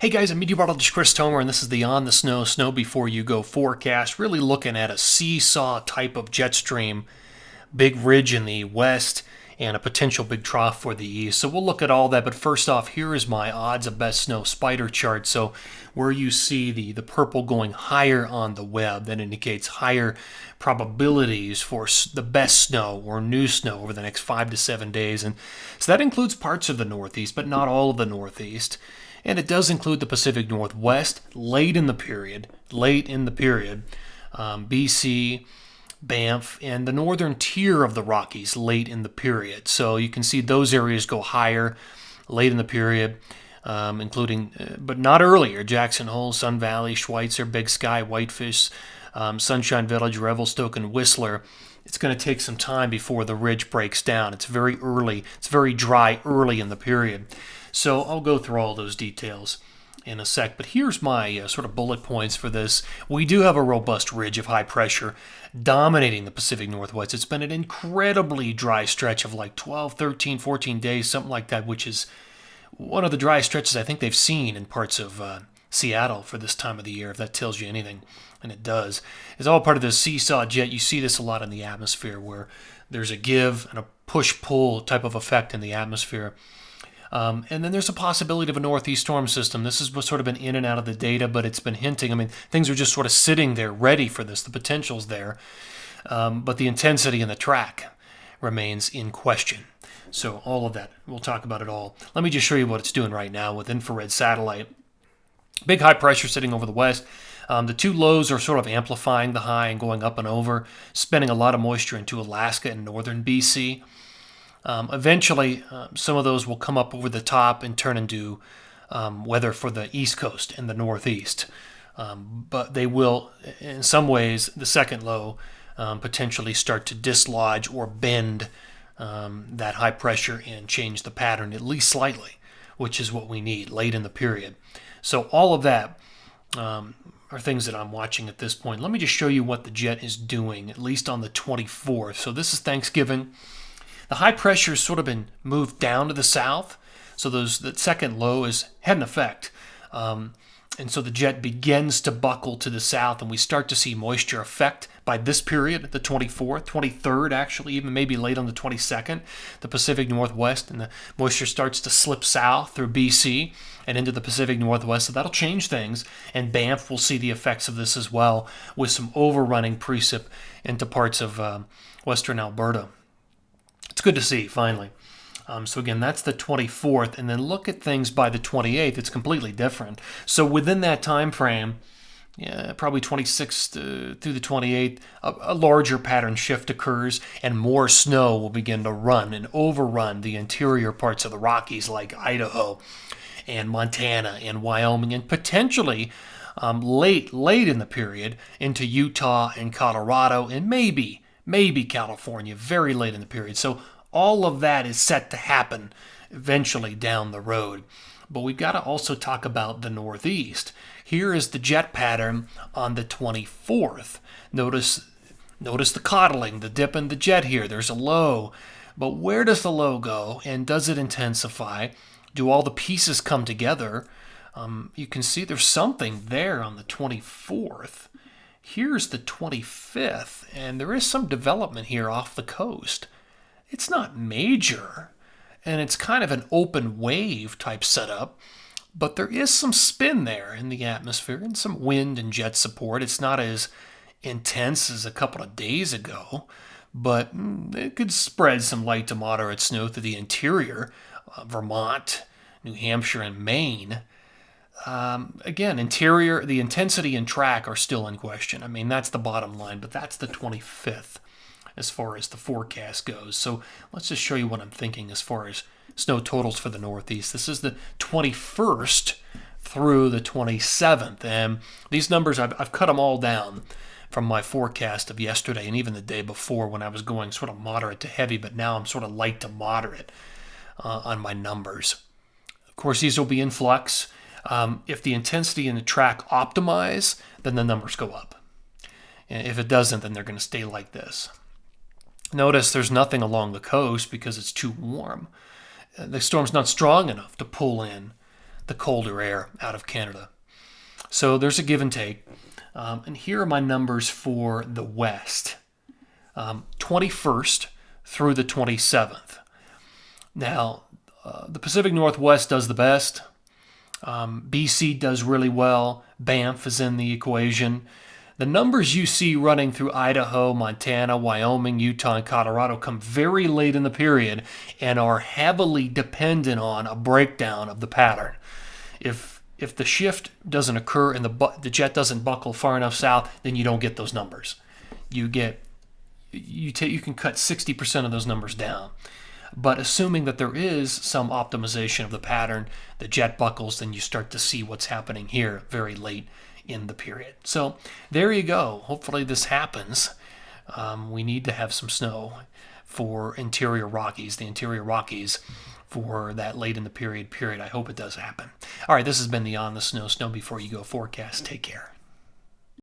Hey guys, I'm meteorologist Chris Tomer, and this is the On the Snow Before You Go forecast. Really looking at a seesaw type of jet stream, big ridge in the west, and a potential big trough for the east. So we'll look at all that, but first off, here is my odds of best snow spider chart. So where you see the purple going higher on the web, that indicates higher probabilities for the best snow or new snow over the next 5 to 7 days. And so that includes parts of the Northeast, but not all of the Northeast. And it does include the Pacific Northwest late in the period, BC, Banff, and the northern tier of the Rockies late in the period. So you can see those areas go higher late in the period, including, but not earlier, Jackson Hole, Sun Valley, Schweitzer, Big Sky, Whitefish, Sunshine Village, Revelstoke, and Whistler. It's going to take some time before the ridge breaks down. It's very early. It's very dry early in the period. So I'll go through all those details in a sec. But here's my sort of bullet points for this. We do have a robust ridge of high pressure dominating the Pacific Northwest. It's been an incredibly dry stretch of like 12, 13, 14 days, something like that, which is one of the driest stretches I think they've seen in parts of Seattle for this time of the year, if that tells you anything. And it does. It's all part of the seesaw jet. You see this a lot in the atmosphere where there's a give and a push-pull type of effect in the atmosphere. And then there's a possibility of a northeast storm system. This has sort of been in and out of the data, but it's been hinting. I mean, things are just sort of sitting there ready for this. The potential's there, but the intensity and the track remains in question. So all of that, we'll talk about it all. Let me just show you what it's doing right now with infrared satellite. Big high pressure sitting over the west. The two lows are sort of amplifying the high and going up and over, spending a lot of moisture into Alaska and northern BC. Eventually, some of those will come up over the top and turn into weather for the East Coast and the Northeast. But they will, in some ways, the second low potentially start to dislodge or bend that high pressure and change the pattern at least slightly, which is what we need late in the period. So all of that are things that I'm watching at this point. Let me just show you what the jet is doing, at least on the 24th. So this is Thanksgiving. The high pressure has sort of been moved down to the south, so the second low has had an effect. And so the jet begins to buckle to the south, and we start to see moisture effect by this period, the 24th, 23rd, actually, even maybe late on the 22nd, the Pacific Northwest, and the moisture starts to slip south through BC and into the Pacific Northwest, so that'll change things, and Banff will see the effects of this as well, with some overrunning precip into parts of western Alberta. It's good to see, finally. So again, that's the 24th, and then look at things by the 28th. It's completely different. So within that time frame, probably 26th through the 28th, a larger pattern shift occurs, and more snow will begin to run and overrun the interior parts of the Rockies like Idaho and Montana and Wyoming, and potentially late in the period into Utah and Colorado, and maybe California, very late in the period. So all of that is set to happen eventually down the road. But we've got to also talk about the Northeast. Here is the jet pattern on the 24th. Notice the coddling, the dip in the jet here. There's a low. But where does the low go? And does it intensify? Do all the pieces come together? You can see there's something there on the 24th. Here's the 25th, and there is some development here off the coast. It's not major, and it's kind of an open wave type setup, but there is some spin there in the atmosphere and some wind and jet support. It's not as intense as a couple of days ago, but it could spread some light to moderate snow through the interior, Vermont, New Hampshire, and Maine. Again, the intensity and track are still in question. I mean, that's the bottom line, but that's the 25th as far as the forecast goes. So let's just show you what I'm thinking as far as snow totals for the Northeast. This is the 21st through the 27th, and these numbers, I've cut them all down from my forecast of yesterday and even the day before when I was going sort of moderate to heavy, but now I'm sort of light to moderate on my numbers. Of course, these will be in flux. If the intensity and the track optimize, then the numbers go up. And if it doesn't, then they're going to stay like this. Notice there's nothing along the coast because it's too warm. The storm's not strong enough to pull in the colder air out of Canada. So there's a give and take. And here are my numbers for the West. 21st through the 27th. Now, the Pacific Northwest does the best. BC does really well. Banff is in the equation. The numbers you see running through Idaho, Montana, Wyoming, Utah, and Colorado come very late in the period and are heavily dependent on a breakdown of the pattern. If the shift doesn't occur and the jet doesn't buckle far enough south, then you don't get those numbers. You can cut 60% of those numbers down. But assuming that there is some optimization of the pattern, the jet buckles, then you start to see what's happening here very late in the period. So there you go. Hopefully this happens. We need to have some snow for the interior Rockies for that late in the period. I hope it does happen. All right, this has been the On the Snow Before You Go forecast. Take care.